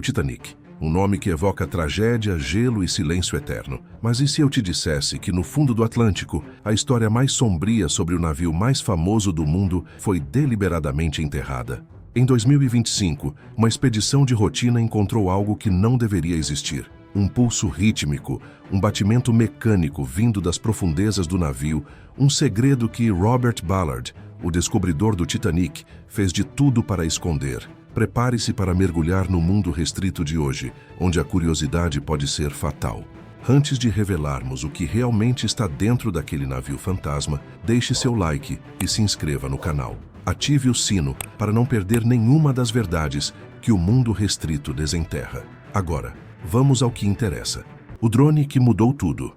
O Titanic. Um nome que evoca tragédia, gelo e silêncio eterno. Mas e se eu te dissesse que no fundo do Atlântico, a história mais sombria sobre o navio mais famoso do mundo foi deliberadamente enterrada? Em 2025, uma expedição de rotina encontrou algo que não deveria existir. Um pulso rítmico, um batimento mecânico vindo das profundezas do navio, um segredo que Robert Ballard, o descobridor do Titanic, fez de tudo para esconder. Prepare-se para mergulhar no mundo restrito de hoje, onde a curiosidade pode ser fatal. Antes de revelarmos o que realmente está dentro daquele navio fantasma, deixe seu like e se inscreva no canal. Ative o sino para não perder nenhuma das verdades que o mundo restrito desenterra. Agora, vamos ao que interessa. O drone que mudou tudo.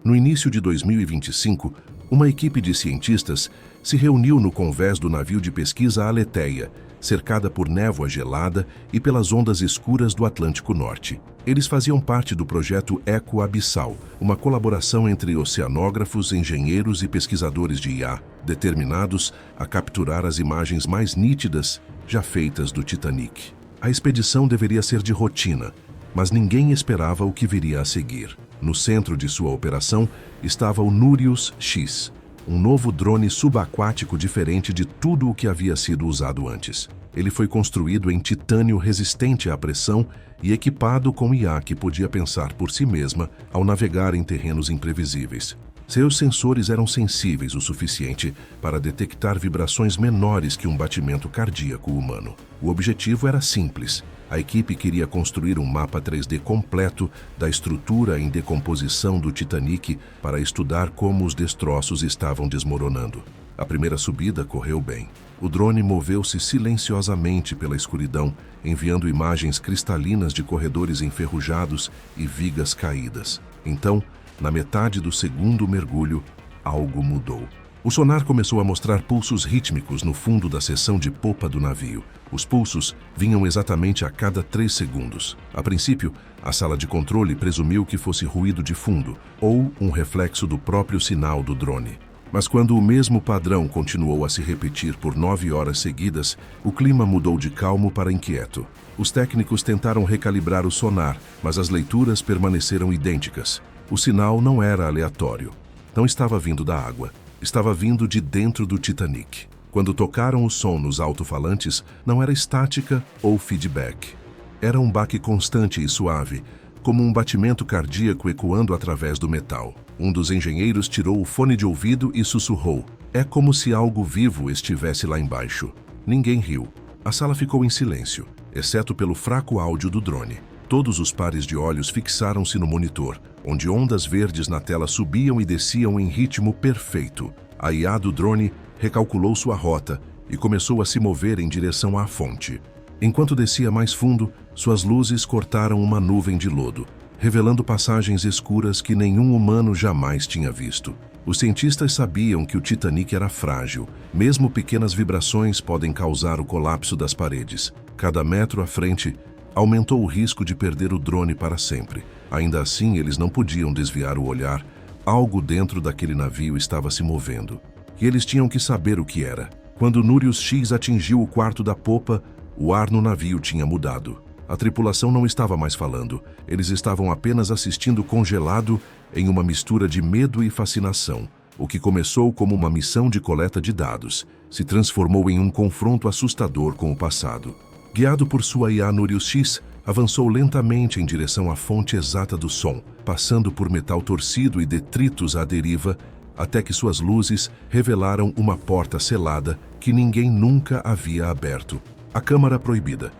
No início de 2025, uma equipe de cientistas se reuniu no convés do navio de pesquisa Aletheia, cercada por névoa gelada e pelas ondas escuras do Atlântico Norte. Eles faziam parte do projeto Eco Abissal, uma colaboração entre oceanógrafos, engenheiros e pesquisadores de IA, determinados a capturar as imagens mais nítidas já feitas do Titanic. A expedição deveria ser de rotina, mas ninguém esperava o que viria a seguir. No centro de sua operação estava o Nurius X, um novo drone subaquático diferente de tudo o que havia sido usado antes. Ele foi construído em titânio resistente à pressão e equipado com IA que podia pensar por si mesma ao navegar em terrenos imprevisíveis. Seus sensores eram sensíveis o suficiente para detectar vibrações menores que um batimento cardíaco humano. O objetivo era simples. A equipe queria construir um mapa 3D completo da estrutura em decomposição do Titanic para estudar como os destroços estavam desmoronando. A primeira subida correu bem. O drone moveu-se silenciosamente pela escuridão, enviando imagens cristalinas de corredores enferrujados e vigas caídas. Então, na metade do segundo mergulho, algo mudou. O sonar começou a mostrar pulsos rítmicos no fundo da seção de popa do navio. Os pulsos vinham exatamente a cada 3 segundos. A princípio, a sala de controle presumiu que fosse ruído de fundo ou um reflexo do próprio sinal do drone. Mas quando o mesmo padrão continuou a se repetir por 9 horas seguidas, o clima mudou de calmo para inquieto. Os técnicos tentaram recalibrar o sonar, mas as leituras permaneceram idênticas. O sinal não era aleatório. Não estava vindo da água. Estava vindo de dentro do Titanic. Quando tocaram o som nos alto-falantes, não era estática ou feedback. Era um baque constante e suave, como um batimento cardíaco ecoando através do metal. Um dos engenheiros tirou o fone de ouvido e sussurrou: "É como se algo vivo estivesse lá embaixo." Ninguém riu. A sala ficou em silêncio, exceto pelo fraco áudio do drone. Todos os pares de olhos fixaram-se no monitor, onde ondas verdes na tela subiam e desciam em ritmo perfeito. A IA do drone recalculou sua rota e começou a se mover em direção à fonte. Enquanto descia mais fundo, suas luzes cortaram uma nuvem de lodo, revelando passagens escuras que nenhum humano jamais tinha visto. Os cientistas sabiam que o Titanic era frágil. Mesmo pequenas vibrações podem causar o colapso das paredes. Cada metro à frente aumentou o risco de perder o drone para sempre. Ainda assim, eles não podiam desviar o olhar. Algo dentro daquele navio estava se movendo. E eles tinham que saber o que era. Quando Nurius X atingiu o quarto da popa, o ar no navio tinha mudado. A tripulação não estava mais falando. Eles estavam apenas assistindo congelado em uma mistura de medo e fascinação. O que começou como uma missão de coleta de dados se transformou em um confronto assustador com o passado. Guiado por sua IA Nurius X, avançou lentamente em direção à fonte exata do som, passando por metal torcido e detritos à deriva, até que suas luzes revelaram uma porta selada que ninguém nunca havia aberto. A câmara proibida.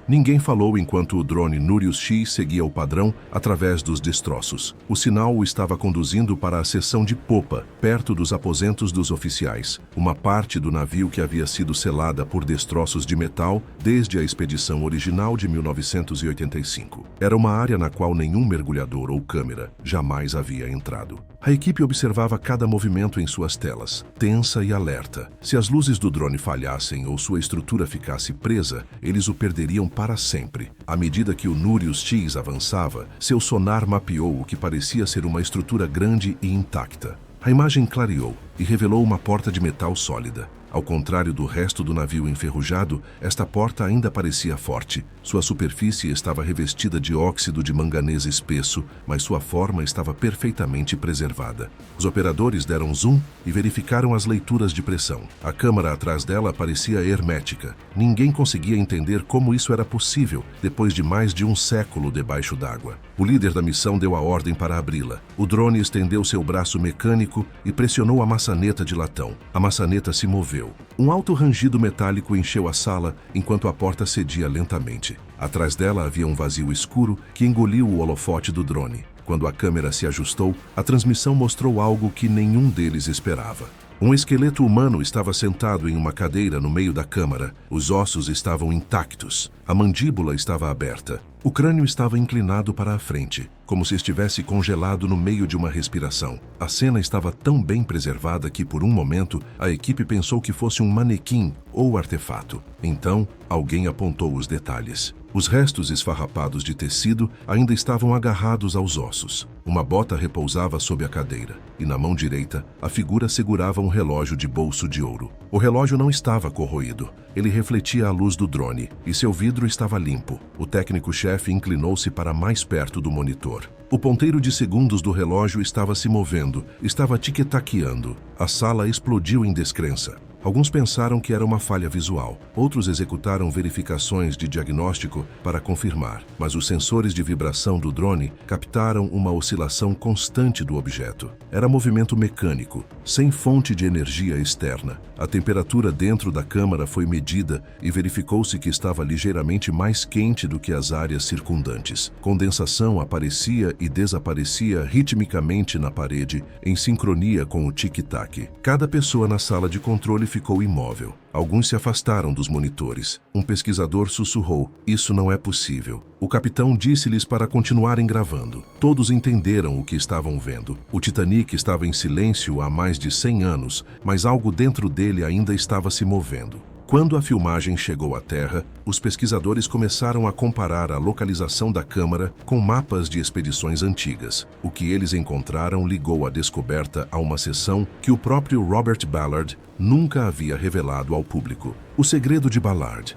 Ninguém falou enquanto o drone Nurius X seguia o padrão através dos destroços. O sinal o estava conduzindo para a seção de popa, perto dos aposentos dos oficiais, uma parte do navio que havia sido selada por destroços de metal desde a expedição original de 1985. Era uma área na qual nenhum mergulhador ou câmera jamais havia entrado. A equipe observava cada movimento em suas telas, tensa e alerta. Se as luzes do drone falhassem ou sua estrutura ficasse presa, eles o perderiam para sempre. À medida que o Nurius X avançava, seu sonar mapeou o que parecia ser uma estrutura grande e intacta. A imagem clareou e revelou uma porta de metal sólida. Ao contrário do resto do navio enferrujado, esta porta ainda parecia forte. Sua superfície estava revestida de óxido de manganês espesso, mas sua forma estava perfeitamente preservada. Os operadores deram zoom e verificaram as leituras de pressão. A câmara atrás dela parecia hermética. Ninguém conseguia entender como isso era possível, depois de mais de um século debaixo d'água. O líder da missão deu a ordem para abri-la. O drone estendeu seu braço mecânico e pressionou a maçaneta de latão. A maçaneta se moveu. Um alto rangido metálico encheu a sala enquanto a porta cedia lentamente. Atrás dela havia um vazio escuro que engoliu o holofote do drone. Quando a câmera se ajustou, a transmissão mostrou algo que nenhum deles esperava. Um esqueleto humano estava sentado em uma cadeira no meio da câmara. Os ossos estavam intactos. A mandíbula estava aberta. O crânio estava inclinado para a frente, como se estivesse congelado no meio de uma respiração. A cena estava tão bem preservada que, por um momento, a equipe pensou que fosse um manequim ou artefato. Então, alguém apontou os detalhes. Os restos esfarrapados de tecido ainda estavam agarrados aos ossos. Uma bota repousava sob a cadeira, e na mão direita, a figura segurava um relógio de bolso de ouro. O relógio não estava corroído. Ele refletia a luz do drone, e seu vidro estava limpo. O técnico-chefe inclinou-se para mais perto do monitor. O ponteiro de segundos do relógio estava se movendo, estava tic-taqueando. A sala explodiu em descrença. Alguns pensaram que era uma falha visual. Outros executaram verificações de diagnóstico para confirmar, mas os sensores de vibração do drone captaram uma oscilação constante do objeto. Era movimento mecânico, sem fonte de energia externa. A temperatura dentro da câmara foi medida e verificou-se que estava ligeiramente mais quente do que as áreas circundantes. Condensação aparecia e desaparecia ritmicamente na parede, em sincronia com o tic-tac. Cada pessoa na sala de controle ficou imóvel. Alguns se afastaram dos monitores. Um pesquisador sussurrou: "Isso não é possível." O capitão disse-lhes para continuarem gravando. Todos entenderam o que estavam vendo. O Titanic estava em silêncio há mais de 100 anos, mas algo dentro dele ainda estava se movendo. Quando a filmagem chegou à Terra, os pesquisadores começaram a comparar a localização da câmara com mapas de expedições antigas. O que eles encontraram ligou a descoberta a uma seção que o próprio Robert Ballard nunca havia revelado ao público. O segredo de Ballard.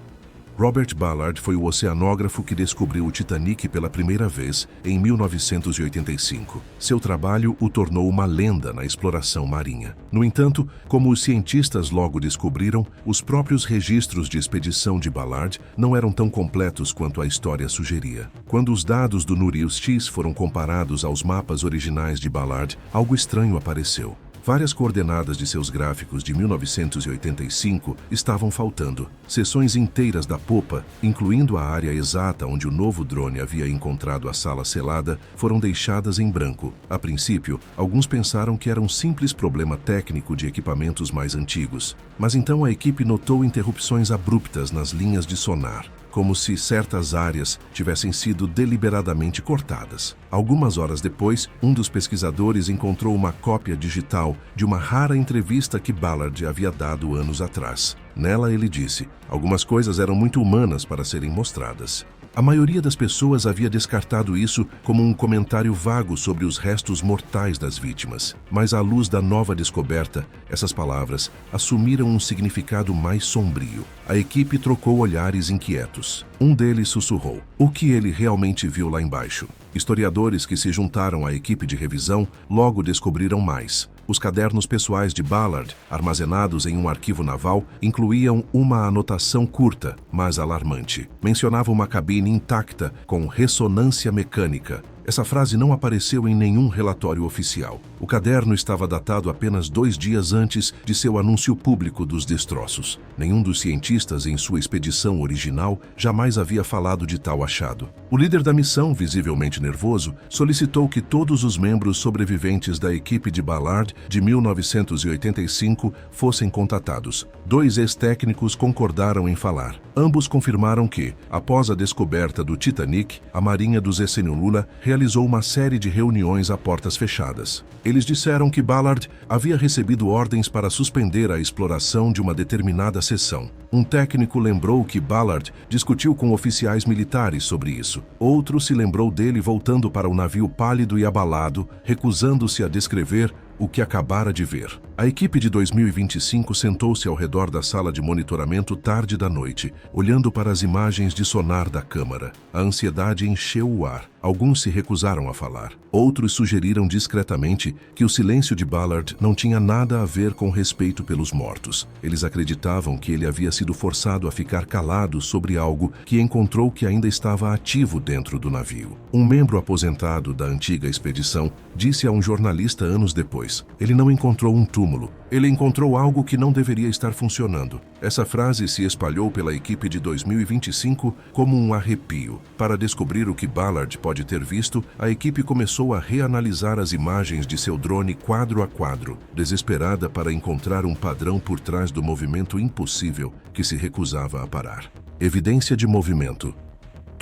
Robert Ballard foi o oceanógrafo que descobriu o Titanic pela primeira vez em 1985. Seu trabalho o tornou uma lenda na exploração marinha. No entanto, como os cientistas logo descobriram, os próprios registros de expedição de Ballard não eram tão completos quanto a história sugeria. Quando os dados do Nurius X foram comparados aos mapas originais de Ballard, algo estranho apareceu. Várias coordenadas de seus gráficos de 1985 estavam faltando. Seções inteiras da popa, incluindo a área exata onde o novo drone havia encontrado a sala selada, foram deixadas em branco. A princípio, alguns pensaram que era um simples problema técnico de equipamentos mais antigos. Mas então a equipe notou interrupções abruptas nas linhas de sonar, como se certas áreas tivessem sido deliberadamente cortadas. Algumas horas depois, um dos pesquisadores encontrou uma cópia digital de uma rara entrevista que Ballard havia dado anos atrás. Nela ele disse: "Algumas coisas eram muito humanas para serem mostradas." A maioria das pessoas havia descartado isso como um comentário vago sobre os restos mortais das vítimas. Mas à luz da nova descoberta, essas palavras assumiram um significado mais sombrio. A equipe trocou olhares inquietos. Um deles sussurrou: "O que ele realmente viu lá embaixo?" Historiadores que se juntaram à equipe de revisão logo descobriram mais. Os cadernos pessoais de Ballard, armazenados em um arquivo naval, incluíam uma anotação curta, mas alarmante. Mencionava uma cabine intacta com ressonância mecânica. Essa frase não apareceu em nenhum relatório oficial. O caderno estava datado apenas 2 dias antes de seu anúncio público dos destroços. Nenhum dos cientistas em sua expedição original jamais havia falado de tal achado. O líder da missão, visivelmente nervoso, solicitou que todos os membros sobreviventes da equipe de Ballard de 1985 fossem contatados. 2 ex-técnicos concordaram em falar. Ambos confirmaram que, após a descoberta do Titanic, a Marinha dos Essenhulula realizou uma série de reuniões a portas fechadas. Eles disseram que Ballard havia recebido ordens para suspender a exploração de uma determinada seção. Um técnico lembrou que Ballard discutiu com oficiais militares sobre isso. Outro se lembrou dele voltando para o navio pálido e abalado, recusando-se a descrever o que acabara de ver. A equipe de 2025 sentou-se ao redor da sala de monitoramento tarde da noite, olhando para as imagens de sonar da câmara. A ansiedade encheu o ar. Alguns se recusaram a falar. Outros sugeriram discretamente que o silêncio de Ballard não tinha nada a ver com respeito pelos mortos. Eles acreditavam que ele havia sido forçado a ficar calado sobre algo que encontrou que ainda estava ativo dentro do navio. Um membro aposentado da antiga expedição disse a um jornalista anos depois: "Ele não encontrou um túmulo. Ele encontrou algo que não deveria estar funcionando." Essa frase se espalhou pela equipe de 2025 como um arrepio. Para descobrir o que Ballard pode ter visto, a equipe começou a reanalisar as imagens de seu drone quadro a quadro, desesperada para encontrar um padrão por trás do movimento impossível que se recusava a parar. Evidência de movimento.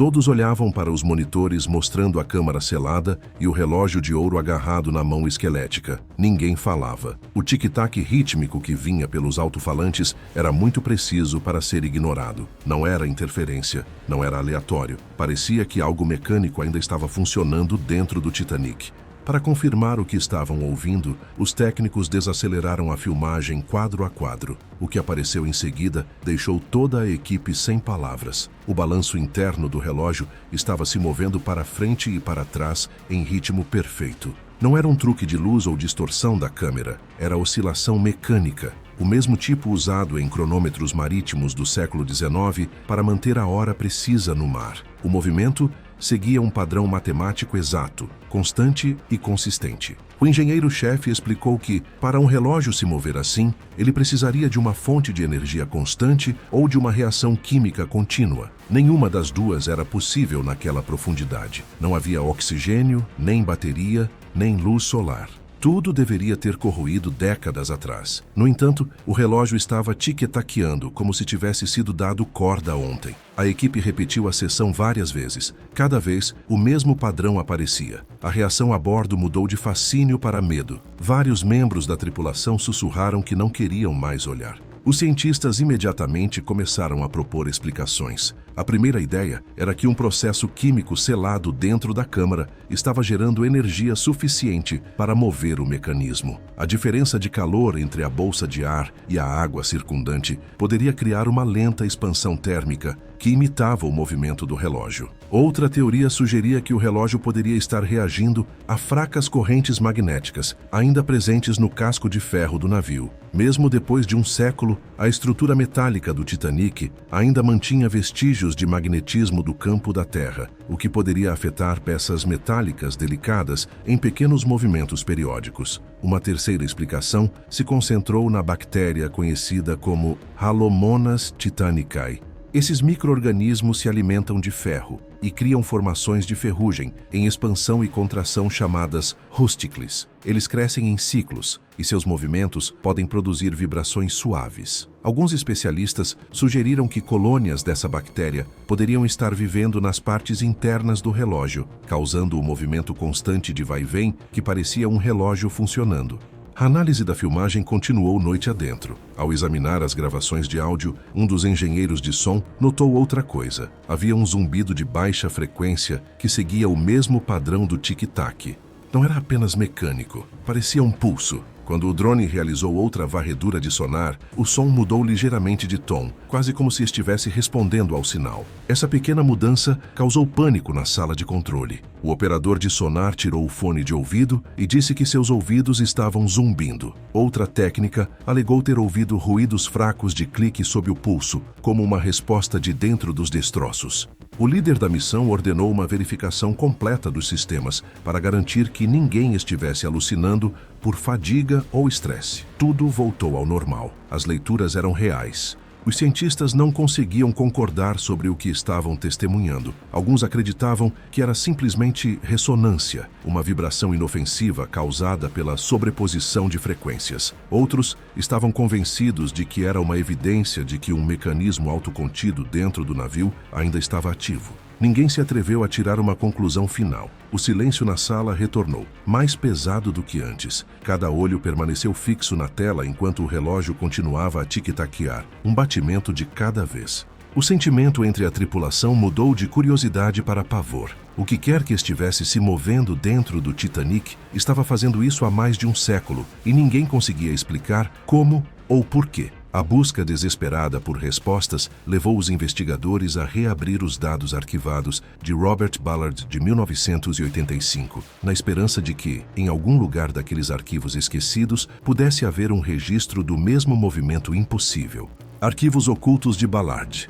Todos olhavam para os monitores mostrando a câmara selada e o relógio de ouro agarrado na mão esquelética. Ninguém falava. O tic-tac rítmico que vinha pelos alto-falantes era muito preciso para ser ignorado. Não era interferência, não era aleatório. Parecia que algo mecânico ainda estava funcionando dentro do Titanic. Para confirmar o que estavam ouvindo, os técnicos desaceleraram a filmagem quadro a quadro. O que apareceu em seguida deixou toda a equipe sem palavras. O balanço interno do relógio estava se movendo para frente e para trás em ritmo perfeito. Não era um truque de luz ou distorção da câmera, era oscilação mecânica, o mesmo tipo usado em cronômetros marítimos do século XIX para manter a hora precisa no mar. O movimento seguia um padrão matemático exato, constante e consistente. O engenheiro-chefe explicou que, para um relógio se mover assim, ele precisaria de uma fonte de energia constante ou de uma reação química contínua. Nenhuma das duas era possível naquela profundidade. Não havia oxigênio, nem bateria, nem luz solar. Tudo deveria ter corroído décadas atrás. No entanto, o relógio estava tic-taqueando como se tivesse sido dado corda ontem. A equipe repetiu a sessão várias vezes. Cada vez, o mesmo padrão aparecia. A reação a bordo mudou de fascínio para medo. Vários membros da tripulação sussurraram que não queriam mais olhar. Os cientistas imediatamente começaram a propor explicações. A primeira ideia era que um processo químico selado dentro da câmara estava gerando energia suficiente para mover o mecanismo. A diferença de calor entre a bolsa de ar e a água circundante poderia criar uma lenta expansão térmica que imitava o movimento do relógio. Outra teoria sugeria que o relógio poderia estar reagindo a fracas correntes magnéticas, ainda presentes no casco de ferro do navio. Mesmo depois de um século, a estrutura metálica do Titanic ainda mantinha vestígios de magnetismo do campo da Terra, o que poderia afetar peças metálicas delicadas em pequenos movimentos periódicos. Uma terceira explicação se concentrou na bactéria conhecida como Halomonas titanicae. Esses micro-organismos se alimentam de ferro e criam formações de ferrugem em expansão e contração chamadas rústicles. Eles crescem em ciclos e seus movimentos podem produzir vibrações suaves. Alguns especialistas sugeriram que colônias dessa bactéria poderiam estar vivendo nas partes internas do relógio, causando o movimento constante de vai e vem que parecia um relógio funcionando. A análise da filmagem continuou noite adentro. Ao examinar as gravações de áudio, um dos engenheiros de som notou outra coisa. Havia um zumbido de baixa frequência que seguia o mesmo padrão do tic-tac. Não era apenas mecânico, parecia um pulso. Quando o drone realizou outra varredura de sonar, o som mudou ligeiramente de tom, quase como se estivesse respondendo ao sinal. Essa pequena mudança causou pânico na sala de controle. O operador de sonar tirou o fone de ouvido e disse que seus ouvidos estavam zumbindo. Outra técnica alegou ter ouvido ruídos fracos de clique sob o pulso, como uma resposta de dentro dos destroços. O líder da missão ordenou uma verificação completa dos sistemas para garantir que ninguém estivesse alucinando por fadiga ou estresse. Tudo voltou ao normal. As leituras eram reais. Os cientistas não conseguiam concordar sobre o que estavam testemunhando. Alguns acreditavam que era simplesmente ressonância, uma vibração inofensiva causada pela sobreposição de frequências. Outros estavam convencidos de que era uma evidência de que um mecanismo autocontido dentro do navio ainda estava ativo. Ninguém se atreveu a tirar uma conclusão final. O silêncio na sala retornou, mais pesado do que antes. Cada olho permaneceu fixo na tela enquanto o relógio continuava a tic-taquear, um batimento de cada vez. O sentimento entre a tripulação mudou de curiosidade para pavor. O que quer que estivesse se movendo dentro do Titanic estava fazendo isso há mais de um século e ninguém conseguia explicar como ou por quê. A busca desesperada por respostas levou os investigadores a reabrir os dados arquivados de Robert Ballard de 1985, na esperança de que, em algum lugar daqueles arquivos esquecidos, pudesse haver um registro do mesmo movimento impossível. Arquivos ocultos de Ballard.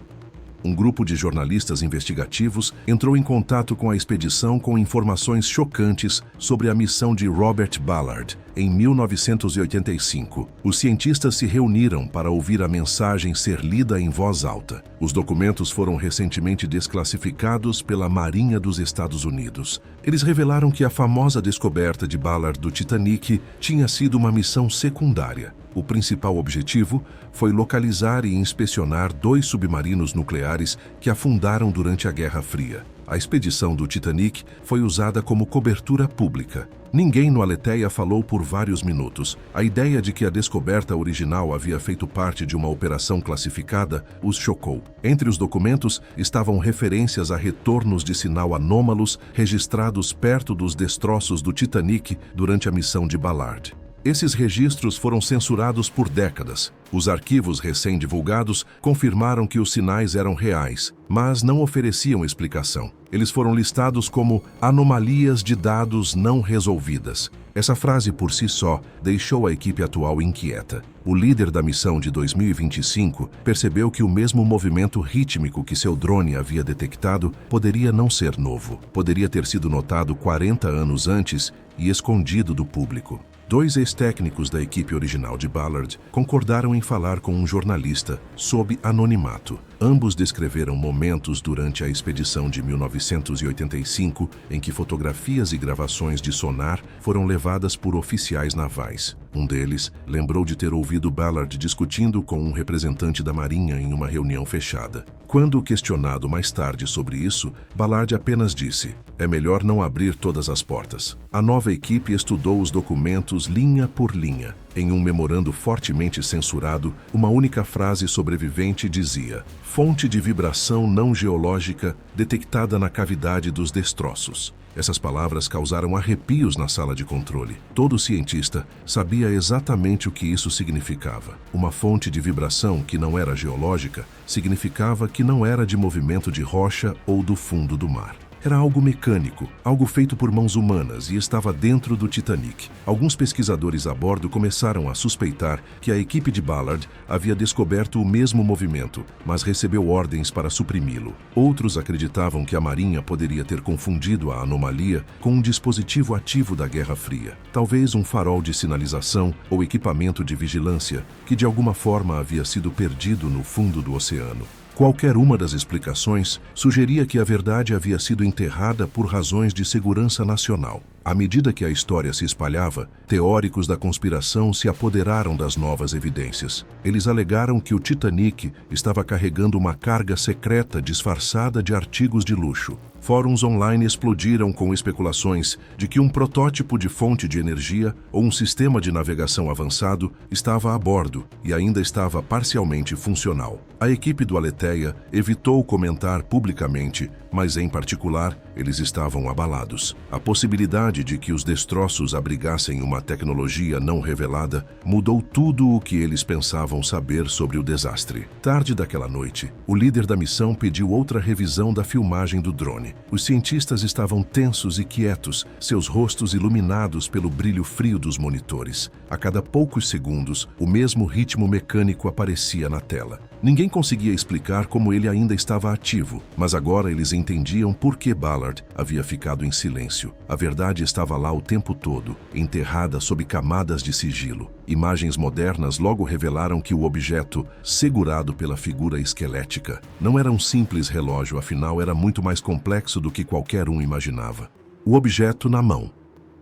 Um grupo de jornalistas investigativos entrou em contato com a expedição com informações chocantes sobre a missão de Robert Ballard, em 1985. Os cientistas se reuniram para ouvir a mensagem ser lida em voz alta. Os documentos foram recentemente desclassificados pela Marinha dos Estados Unidos. Eles revelaram que a famosa descoberta de Ballard do Titanic tinha sido uma missão secundária. O principal objetivo foi localizar e inspecionar 2 submarinos nucleares que afundaram durante a Guerra Fria. A expedição do Titanic foi usada como cobertura pública. Ninguém no Aletheia falou por vários minutos. A ideia de que a descoberta original havia feito parte de uma operação classificada os chocou. Entre os documentos estavam referências a retornos de sinal anômalos registrados perto dos destroços do Titanic durante a missão de Ballard. Esses registros foram censurados por décadas. Os arquivos recém-divulgados confirmaram que os sinais eram reais, mas não ofereciam explicação. Eles foram listados como anomalias de dados não resolvidas. Essa frase por si só deixou a equipe atual inquieta. O líder da missão de 2025 percebeu que o mesmo movimento rítmico que seu drone havia detectado poderia não ser novo. Poderia ter sido notado 40 anos antes e escondido do público. 2 ex-técnicos da equipe original de Ballard concordaram em falar com um jornalista sob anonimato. Ambos descreveram momentos durante a expedição de 1985 em que fotografias e gravações de sonar foram levadas por oficiais navais. Um deles lembrou de ter ouvido Ballard discutindo com um representante da Marinha em uma reunião fechada. Quando questionado mais tarde sobre isso, Ballard apenas disse: "É melhor não abrir todas as portas." A nova equipe estudou os documentos linha por linha. Em um memorando fortemente censurado, uma única frase sobrevivente dizia: "Fonte de vibração não geológica detectada na cavidade dos destroços." Essas palavras causaram arrepios na sala de controle. Todo cientista sabia exatamente o que isso significava. Uma fonte de vibração que não era geológica significava que não era de movimento de rocha ou do fundo do mar. Era algo mecânico, algo feito por mãos humanas e estava dentro do Titanic. Alguns pesquisadores a bordo começaram a suspeitar que a equipe de Ballard havia descoberto o mesmo movimento, mas recebeu ordens para suprimi-lo. Outros acreditavam que a Marinha poderia ter confundido a anomalia com um dispositivo ativo da Guerra Fria, talvez um farol de sinalização ou equipamento de vigilância que de alguma forma havia sido perdido no fundo do oceano. Qualquer uma das explicações sugeria que a verdade havia sido enterrada por razões de segurança nacional. À medida que a história se espalhava, teóricos da conspiração se apoderaram das novas evidências. Eles alegaram que o Titanic estava carregando uma carga secreta disfarçada de artigos de luxo. Fóruns online explodiram com especulações de que um protótipo de fonte de energia ou um sistema de navegação avançado estava a bordo e ainda estava parcialmente funcional. A equipe do Aletheia evitou comentar publicamente, mas em particular, eles estavam abalados. A possibilidade de que os destroços abrigassem uma tecnologia não revelada mudou tudo o que eles pensavam saber sobre o desastre. Tarde daquela noite, o líder da missão pediu outra revisão da filmagem do drone. Os cientistas estavam tensos e quietos, seus rostos iluminados pelo brilho frio dos monitores. A cada poucos segundos, o mesmo ritmo mecânico aparecia na tela. Ninguém conseguia explicar como ele ainda estava ativo, mas agora eles entendiam por que Ballard havia ficado em silêncio. A verdade estava lá o tempo todo, enterrada sob camadas de sigilo. Imagens modernas logo revelaram que o objeto, segurado pela figura esquelética, não era um simples relógio, afinal era muito mais complexo do que qualquer um imaginava. O objeto na mão.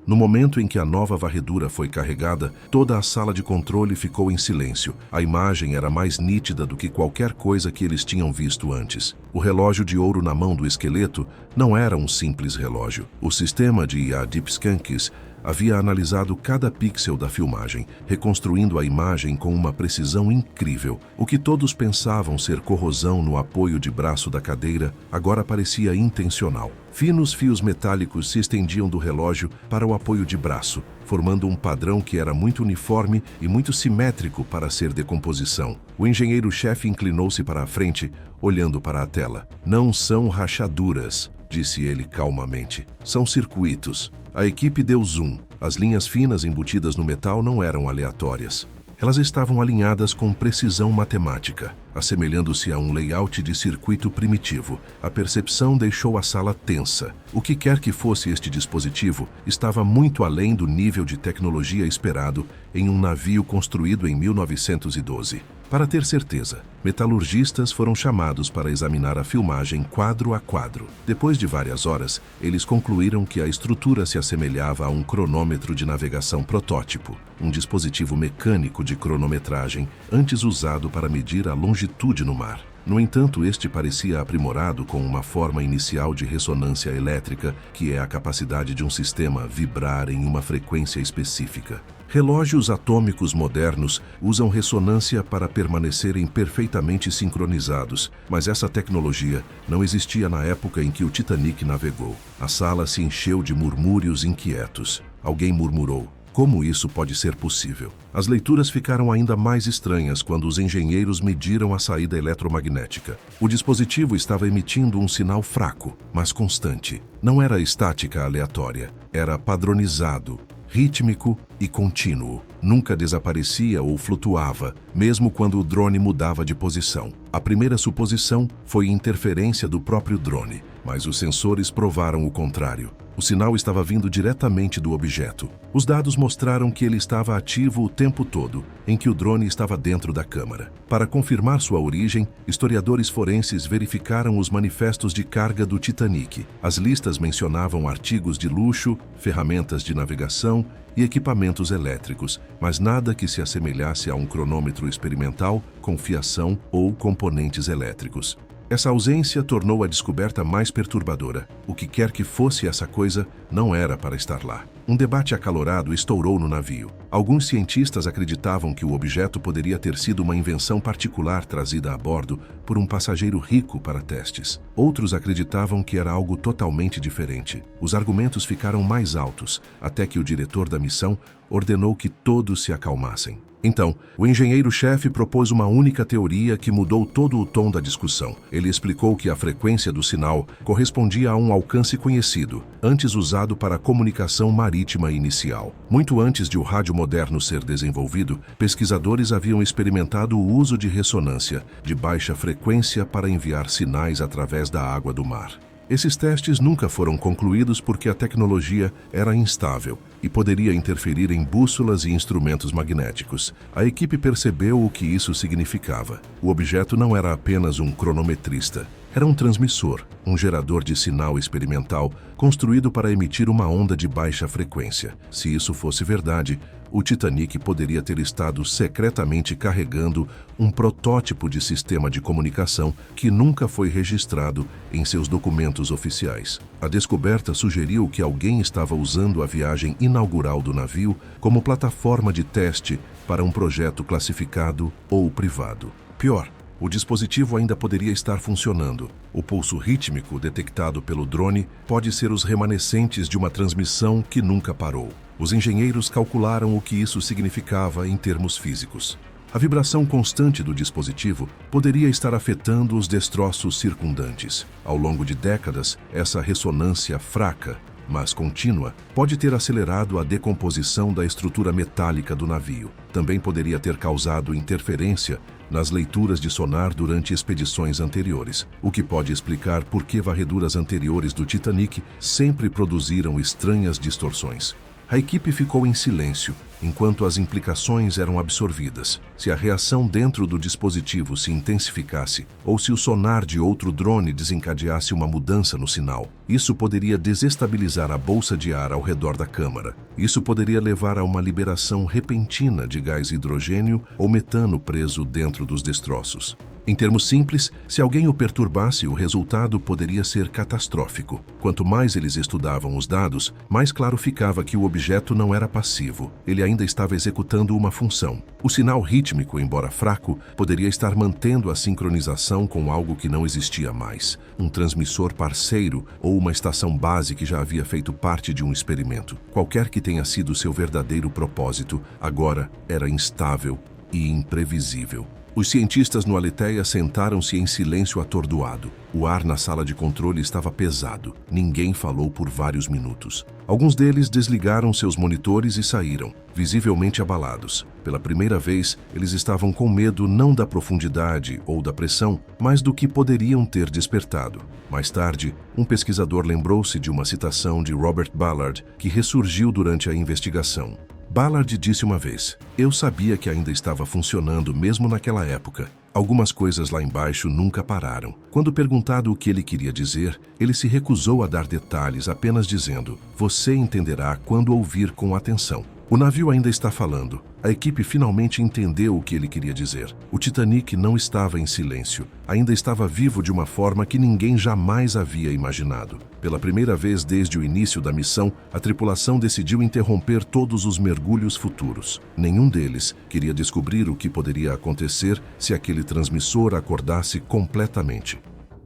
No momento em que a nova varredura foi carregada, toda a sala de controle ficou em silêncio. A imagem era mais nítida do que qualquer coisa que eles tinham visto antes. O relógio de ouro na mão do esqueleto não era um simples relógio. O sistema de Deep Skanks havia analisado cada pixel da filmagem, reconstruindo a imagem com uma precisão incrível. O que todos pensavam ser corrosão no apoio de braço da cadeira agora parecia intencional. Finos fios metálicos se estendiam do relógio para o apoio de braço, formando um padrão que era muito uniforme e muito simétrico para ser decomposição. O engenheiro-chefe inclinou-se para a frente, olhando para a tela. "Não são rachaduras", disse ele calmamente. "São circuitos." A equipe deu zoom. As linhas finas embutidas no metal não eram aleatórias. Elas estavam alinhadas com precisão matemática, assemelhando-se a um layout de circuito primitivo. A percepção deixou a sala tensa. O que quer que fosse este dispositivo estava muito além do nível de tecnologia esperado em um navio construído em 1912. Para ter certeza, metalurgistas foram chamados para examinar a filmagem quadro a quadro. Depois de várias horas, eles concluíram que a estrutura se assemelhava a um cronômetro de navegação protótipo, um dispositivo mecânico de cronometragem antes usado para medir a longitude no mar. No entanto, este parecia aprimorado com uma forma inicial de ressonância elétrica, que é a capacidade de um sistema vibrar em uma frequência específica. Relógios atômicos modernos usam ressonância para permanecerem perfeitamente sincronizados, mas essa tecnologia não existia na época em que o Titanic navegou. A sala se encheu de murmúrios inquietos. Alguém murmurou: "Como isso pode ser possível?" As leituras ficaram ainda mais estranhas quando os engenheiros mediram a saída eletromagnética. O dispositivo estava emitindo um sinal fraco, mas constante. Não era estática aleatória, era padronizado, rítmico e contínuo. Nunca desaparecia ou flutuava, mesmo quando o drone mudava de posição. A primeira suposição foi interferência do próprio drone, mas os sensores provaram o contrário. O sinal estava vindo diretamente do objeto. Os dados mostraram que ele estava ativo o tempo todo, em que o drone estava dentro da câmara. Para confirmar sua origem, historiadores forenses verificaram os manifestos de carga do Titanic. As listas mencionavam artigos de luxo, ferramentas de navegação e equipamentos elétricos, mas nada que se assemelhasse a um cronômetro experimental, com fiação ou componentes elétricos. Essa ausência tornou a descoberta mais perturbadora. O que quer que fosse essa coisa, não era para estar lá. Um debate acalorado estourou no navio. Alguns cientistas acreditavam que o objeto poderia ter sido uma invenção particular trazida a bordo por um passageiro rico para testes. Outros acreditavam que era algo totalmente diferente. Os argumentos ficaram mais altos, até que o diretor da missão ordenou que todos se acalmassem. Então, o engenheiro-chefe propôs uma única teoria que mudou todo o tom da discussão. Ele explicou que a frequência do sinal correspondia a um alcance conhecido, antes usado para a comunicação marítima inicial. Muito antes de o rádio moderno ser desenvolvido, pesquisadores haviam experimentado o uso de ressonância de baixa frequência para enviar sinais através da água do mar. Esses testes nunca foram concluídos porque a tecnologia era instável e poderia interferir em bússolas e instrumentos magnéticos. A equipe percebeu o que isso significava. O objeto não era apenas um cronometrista. Era um transmissor, um gerador de sinal experimental construído para emitir uma onda de baixa frequência. Se isso fosse verdade, o Titanic poderia ter estado secretamente carregando um protótipo de sistema de comunicação que nunca foi registrado em seus documentos oficiais. A descoberta sugeriu que alguém estava usando a viagem inaugural do navio como plataforma de teste para um projeto classificado ou privado. Pior, o dispositivo ainda poderia estar funcionando. O pulso rítmico detectado pelo drone pode ser os remanescentes de uma transmissão que nunca parou. Os engenheiros calcularam o que isso significava em termos físicos. A vibração constante do dispositivo poderia estar afetando os destroços circundantes. Ao longo de décadas, essa ressonância fraca, mas contínua, pode ter acelerado a decomposição da estrutura metálica do navio. Também poderia ter causado interferência nas leituras de sonar durante expedições anteriores, o que pode explicar por que varreduras anteriores do Titanic sempre produziram estranhas distorções. A equipe ficou em silêncio, enquanto as implicações eram absorvidas. Se a reação dentro do dispositivo se intensificasse, ou se o sonar de outro drone desencadeasse uma mudança no sinal, isso poderia desestabilizar a bolsa de ar ao redor da câmara. Isso poderia levar a uma liberação repentina de gás hidrogênio ou metano preso dentro dos destroços. Em termos simples, se alguém o perturbasse, o resultado poderia ser catastrófico. Quanto mais eles estudavam os dados, mais claro ficava que o objeto não era passivo. Ele ainda estava executando uma função. O sinal rítmico, embora fraco, poderia estar mantendo a sincronização com algo que não existia mais. Um transmissor parceiro ou uma estação base que já havia feito parte de um experimento. Qualquer que tenha sido seu verdadeiro propósito, agora era instável e imprevisível. Os cientistas no Aletheia sentaram-se em silêncio atordoado. O ar na sala de controle estava pesado. Ninguém falou por vários minutos. Alguns deles desligaram seus monitores e saíram, visivelmente abalados. Pela primeira vez, eles estavam com medo não da profundidade ou da pressão, mas do que poderiam ter despertado. Mais tarde, um pesquisador lembrou-se de uma citação de Robert Ballard que ressurgiu durante a investigação. Ballard disse uma vez: "Eu sabia que ainda estava funcionando mesmo naquela época. Algumas coisas lá embaixo nunca pararam." Quando perguntado o que ele queria dizer, ele se recusou a dar detalhes, apenas dizendo: "Você entenderá quando ouvir com atenção." O navio ainda está falando. A equipe finalmente entendeu o que ele queria dizer. O Titanic não estava em silêncio. Ainda estava vivo de uma forma que ninguém jamais havia imaginado. Pela primeira vez desde o início da missão, a tripulação decidiu interromper todos os mergulhos futuros. Nenhum deles queria descobrir o que poderia acontecer se aquele transmissor acordasse completamente.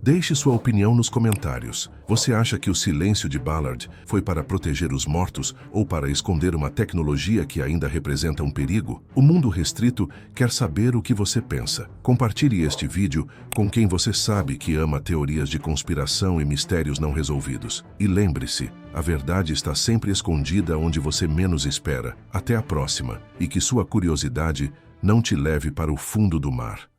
Deixe sua opinião nos comentários. Você acha que o silêncio de Ballard foi para proteger os mortos ou para esconder uma tecnologia que ainda representa um perigo? O mundo restrito quer saber o que você pensa. Compartilhe este vídeo com quem você sabe que ama teorias de conspiração e mistérios não resolvidos. E lembre-se, a verdade está sempre escondida onde você menos espera. Até a próxima, e que sua curiosidade não te leve para o fundo do mar.